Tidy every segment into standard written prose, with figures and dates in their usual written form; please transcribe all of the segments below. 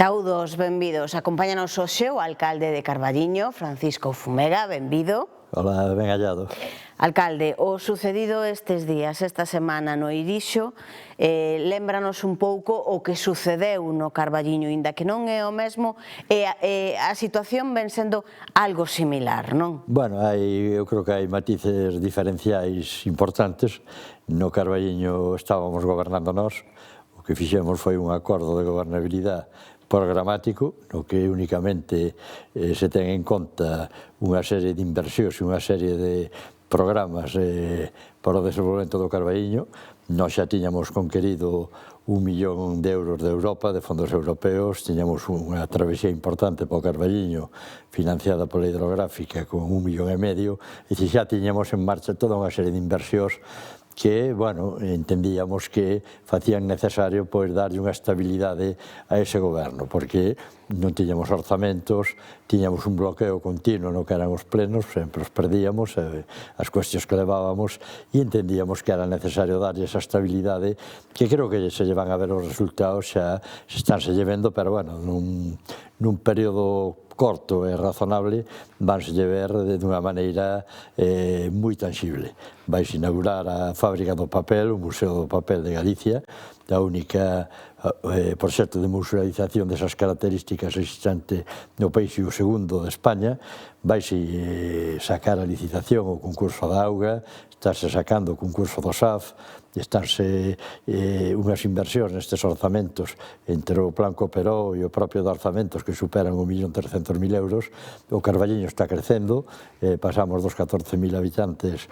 Saúdos, benvidos. Acompáñanos hoxe o alcalde de Carballiño, Francisco Fumega, benvido. Hola, ben hallado. Alcalde, o sucedido estes días, esta semana no Irixo, lémbranos un pouco o que sucedeu no Carballiño, inda que non é o mesmo, a situación ven sendo algo similar, non? Bueno, eu creo que hai matices diferenciais importantes. No Carballiño estábamos gobernando nós, o que fixemos foi un acordo de gobernabilidade programático, no que únicamente se ten en conta unha serie de inversións e unha serie de programas para o desenvolvemento do Carballiño. Nós xa tiñamos conquerido 1 millón de euros de Europa, de fondos europeos, tiñamos unha travesía importante para o Carballiño, financiada pola hidrográfica con 1,5 millón, e xa tiñamos en marcha toda unha serie de inversións que, bueno, entendíamos que facían necesario pois darlle unha estabilidade a ese goberno, porque non tiñamos orzamentos, tiñamos un bloqueo continuo no que eran os plenos, sempre os perdíamos, as cuestións que levábamos, e entendíamos que era necesario darlle esa estabilidade, que creo que se lle van a ver os resultados, xa se estánse lle vendo, pero, bueno, nun período corto e razonable vanse ver dunha maneira moi tangible. Vaise inaugurar a fábrica do papel, o Museo do Papel de Galicia, a única proxecto de musealización desas características existente no país e o segundo de España. Vaise sacar a licitación o concurso da auga, estarse sacando o concurso do SAF, estarse unhas inversións nestes orzamentos entre o Plan Cooperó e o propio de orzamentos que superan 1.300.000 euros. O Carballiño está crecendo, pasamos dos 14.000 habitantes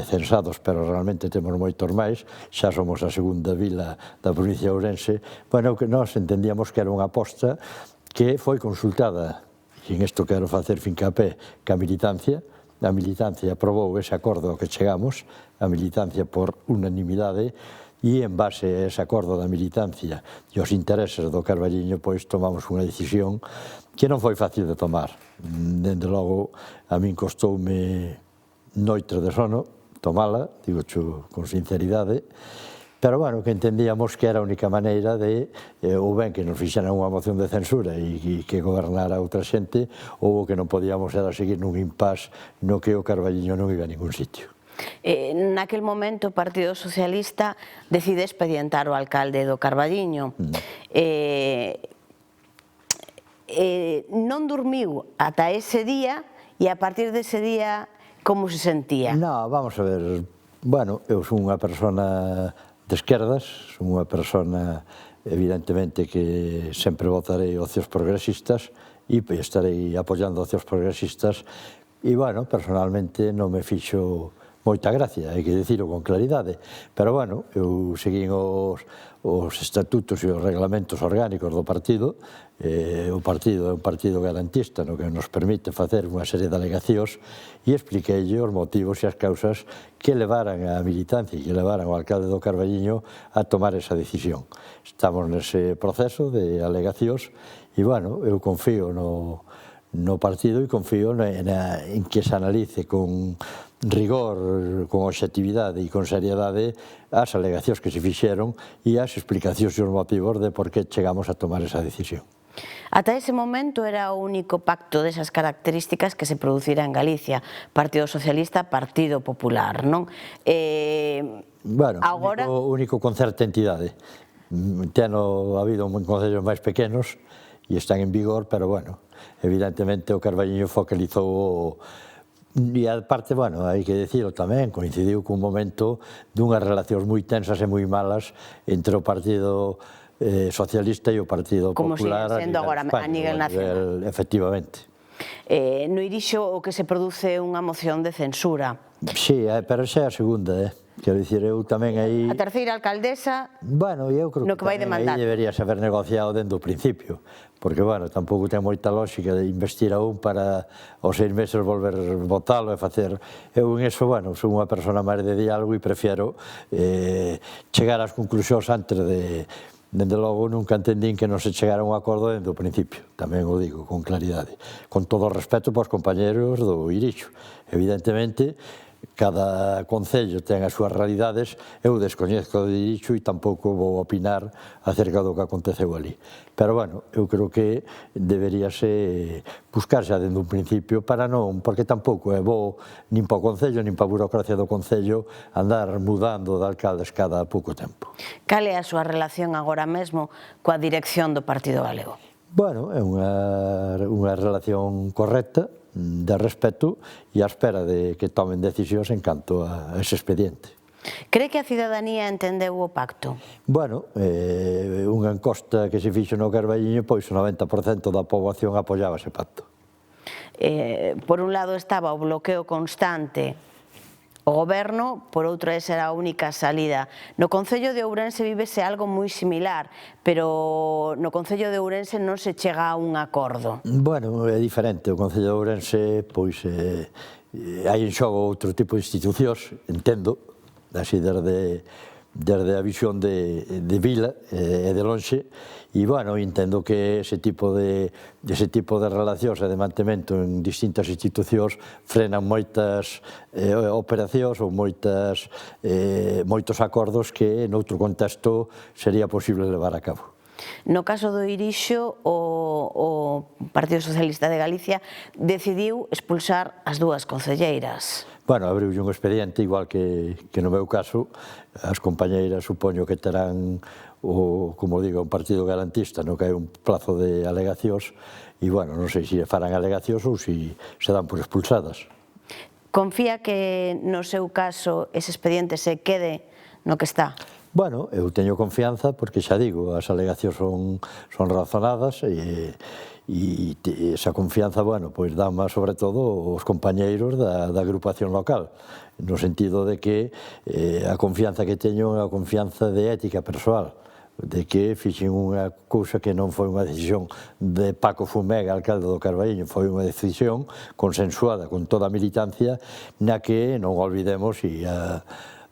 censados, pero realmente temos moitos máis, xa somos a segunda vila da provincia de Ourense. Bueno, que nós entendíamos que era unha aposta que foi consultada, e en isto quero facer fincapé que a militancia aprobou ese acordo ao que chegamos, a militancia por unanimidade, e en base a ese acordo da militancia e os intereses do Carballiño, pois tomamos unha decisión que non foi fácil de tomar. Dende logo, a min costoume noites de sono tomala, digo con sinceridade, pero, bueno, que entendíamos que era a única maneira de, ou ben que nos fixeran unha moción de censura e que gobernara outra xente, ou o que non podíamos era seguir nun impás no que o Carballiño non iba a ningún sitio. Naquel momento o Partido Socialista decide expedientar o alcalde do Carballiño. Non dormiu ata ese día, e a partir dese día, como se sentía? Non, vamos a ver, bueno, eu son unha persona de esquerdas, son unha persona evidentemente que sempre votarei opcións progresistas e estarei apoiando opcións progresistas, e, bueno, personalmente non me fixo moita gracia, hai que dicirlo con claridade, pero, bueno, eu seguín os estatutos e os reglamentos orgánicos do partido. O partido é un partido garantista no que nos permite facer unha serie de alegacións, e expliqueille os motivos e as causas que levaran a militancia e que levaran o alcalde do Carballiño a tomar esa decisión. Estamos nese proceso de alegacións e, bueno, eu confío no partido e confío en que se analice con rigor, con objetividade e con seriedade as alegacións que se fixeron e as explicacións e os motivos de por que chegamos a tomar esa decisión. Ata ese momento era o único pacto desas características que se producira en Galicia, Partido Socialista, Partido Popular, non? Bueno, o único con certa entidade. Teno habido concellos máis pequenos e están en vigor, pero, bueno, evidentemente o Carballiño focalizou e, aparte, bueno, hai que dicirlo tamén, coincidiu cun momento dunhas relacións moi tensas e moi malas entre o Partido Socialista e o Partido Popular a nivel nacional. Efectivamente. No Irixo o que se produce unha moción de censura. Sí, pero xa é a segunda, quero dicir, eu tamén aí... A terceira alcaldesa, bueno, eu creo que tamén aí deberías haber negociado dende o principio, porque, bueno, tampouco ten moita lógica de investir a un para aos 6 meses volver votalo e facer... Eu en eso, bueno, son unha persona máis de diálogo e prefiero chegar ás conclusións antes de... Dende logo, nunca entendín que non se chegara a un acordo dende o principio, tamén o digo con claridade, con todo o respeto para os compañeros do Irixo. Evidentemente, cada concello ten as súas realidades, eu descoñezco de Irixo e tampouco vou opinar acerca do que aconteceu ali. Pero, bueno, eu creo que deberíase buscar xa dende un principio para non, porque tampouco é bo nin para o concello, nin para a burocracia do concello andar mudando de alcaldes cada pouco tempo. Cal é a súa relación agora mesmo coa dirección do Partido Galego? Bueno, é unha relación correcta, de respeto e á espera de que tomen decisións en canto a ese expediente. Cree que a cidadanía entendeu o pacto? Bueno, unha encosta que se fixo no Carballiño, pois o 90% da poboación apoiaba ese pacto. Por un lado estaba o bloqueo constante o goberno, por outro esa era a única salida. No Concello de Ourense vívese algo moi similar, pero no Concello de Ourense non se chega a un acordo. Bueno, é diferente, o Concello de Ourense, pois, hai en xogo outro tipo de institucións, entendo, así desde a visión de vila e de lonxe, e, bueno, entendo que ese tipo de relacións e de mantemento en distintas institucións frenan moitas operacións ou moitos acordos que noutro contexto sería posible levar a cabo. No caso do Irixo, o Partido Socialista de Galicia decidiu expulsar as dúas concelleiras. Bueno, abriulle un expediente, igual que no meu caso, as compañeiras supoño que terán, como digo, un partido garantista, no que hai un plazo de alegacións, e, bueno, non sei se farán alegacións ou se dan por expulsadas. Confía que no seu caso ese expediente se quede no que está? Bueno, eu teño confianza porque, xa digo, as alegacións son razonadas e esa confianza, bueno, pois dama sobre todo os compañeiros da agrupación local, no sentido de que a confianza que teño é a confianza de ética persoal, de que fixen unha cousa que non foi unha decisión de Paco Fumega, alcalde do Carballiño, foi unha decisión consensuada con toda a militancia, na que non olvidemos, e a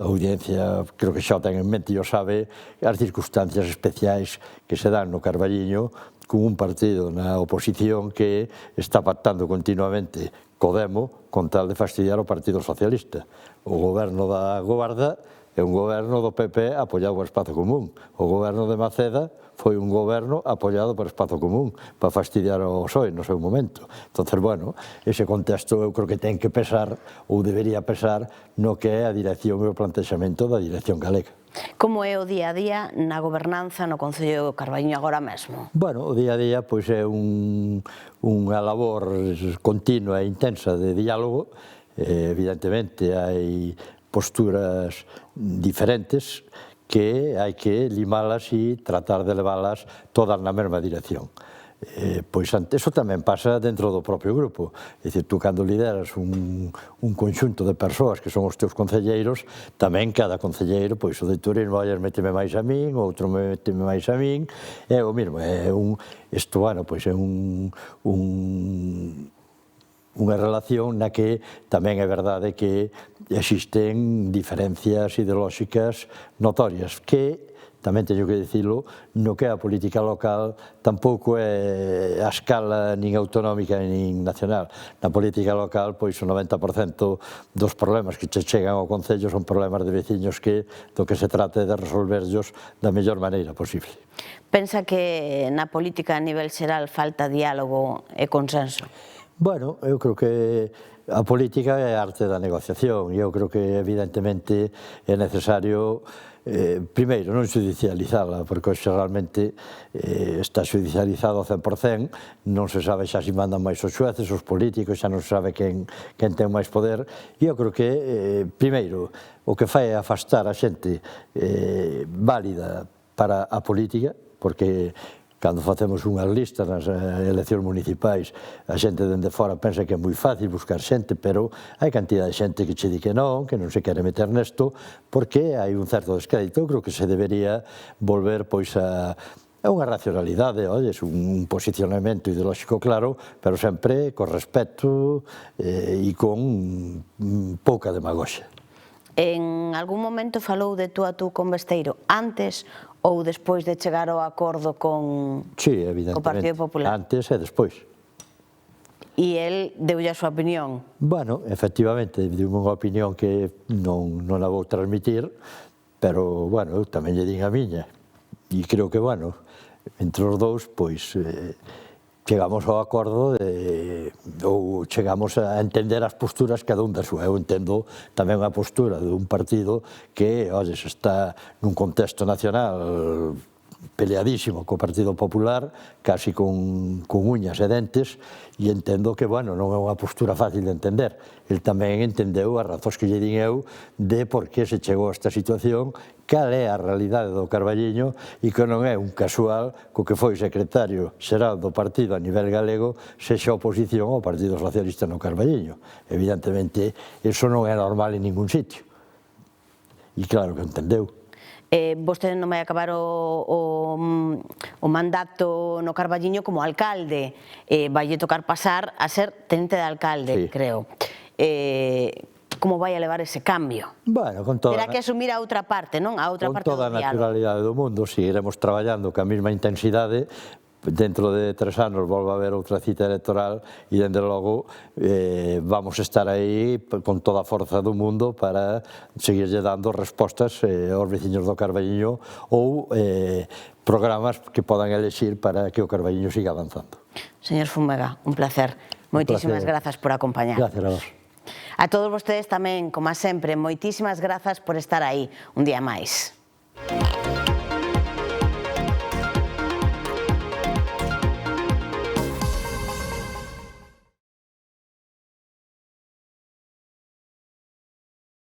audiencia creo que xa o ten en mente e o sabe, as circunstancias especiais que se dan no Carballiño con un partido na oposición que está pactando continuamente co Demo con tal de fastidiar o Partido Socialista. O goberno da Guarda é un goberno do PP apoiado por Espazo Común. O goberno de Maceda foi un goberno apoiado por Espazo Común para fastidiar o PSOE no seu momento. Entón, bueno, ese contexto eu creo que ten que pesar, ou debería pesar, no que é a dirección e o plantexamento da dirección galega. Como é o día a día na gobernanza no Concello do Carballiño agora mesmo? Bueno, o día a día pois é unha labor continua e intensa de diálogo. Evidentemente hai posturas diferentes que hai que limalas e tratar de leválas todas na mesma dirección. Pois eso tamén pasa dentro do propio grupo. É dicir, tú cando lideras un conxunto de persoas que son os teus concelleiros, tamén cada concelleiro, pois o de Turismo, olha, méteme máis a min, outro méteme máis a min, é o mesmo, isto, bueno, pois é unha relación na que tamén é verdade que existen diferencias ideolóxicas notorias, que tamén teño que dicilo, no que é a política local tampouco é a escala nin autonómica nin nacional. Na política local, pois o 90% dos problemas que che chegan ao Concello son problemas de veciños que do que se trata é de resolverlos da mellor maneira posible. Pensa que na política a nivel xeral falta diálogo e consenso? Bueno, eu creo que a política é a arte da negociación e eu creo que evidentemente é necesario primeiro non judicializala, porque hoxe realmente está judicializado ao 100%, non se sabe xa se mandan máis os xueces, os políticos, xa non se sabe quen ten máis poder, e eu creo que primeiro o que fai é afastar a xente válida para a política, porque cando facemos unhas listas nas eleccións municipais, a xente dende fora pensa que é moi fácil buscar xente, pero hai cantidad de xente que che di que non se quere meter nesto, porque hai un certo descrédito. Eu creo que se debería volver pois a unha racionalidade, olles, un posicionamento ideolóxico claro, pero sempre con respeto e con pouca demagoxia. En algún momento falou de tú a tú con Besteiro, antes ou despois de chegar ao acordo con o Partido Popular? Antes e despois. e el deulle a súa opinión. Bueno, efectivamente, diu unha opinión que non a vou transmitir, pero, bueno, eu tamén lle din a miña. E creo que, bueno, entre os dous, pois, chegamos ao acordo ou chegamos a entender as posturas cada un da súa. Eu entendo tamén a postura dun partido que, oi, se está nun contexto nacional peleadísimo co Partido Popular, casi con uñas e dentes, e entendo que, bueno, non é unha postura fácil de entender. El tamén entendeu as razóns que lle din eu de por que se chegou a esta situación, cal é a realidade do Carballiño e que non é un casual co que foi secretario xeral do partido a nivel galego sexa oposición ao Partido Socialista no Carballiño. Evidentemente, iso non é normal en ningún sitio. E claro que entendeu. Vostede non vai acabar o mandato no Carballiño como alcalde, vaille tocar pasar a ser tenente de alcalde, creo. Como vai a levar ese cambio? Bueno, terá que asumir a outra parte, non? A outra parte do diálogo. Con toda a naturalidade do mundo, seguiremos traballando ca mesma intensidade. Dentro de 3 anos volve a haber outra cita electoral e, dende logo, vamos estar aí con toda a forza do mundo para seguirlle dando respostas aos veciños do Carballiño ou programas que podan elexir para que o Carballiño siga avanzando. Señor Fumega, un placer. Moitísimas grazas por acompañar. Gracias a vos. A todos vostedes tamén, como sempre, moitísimas grazas por estar aí un día máis.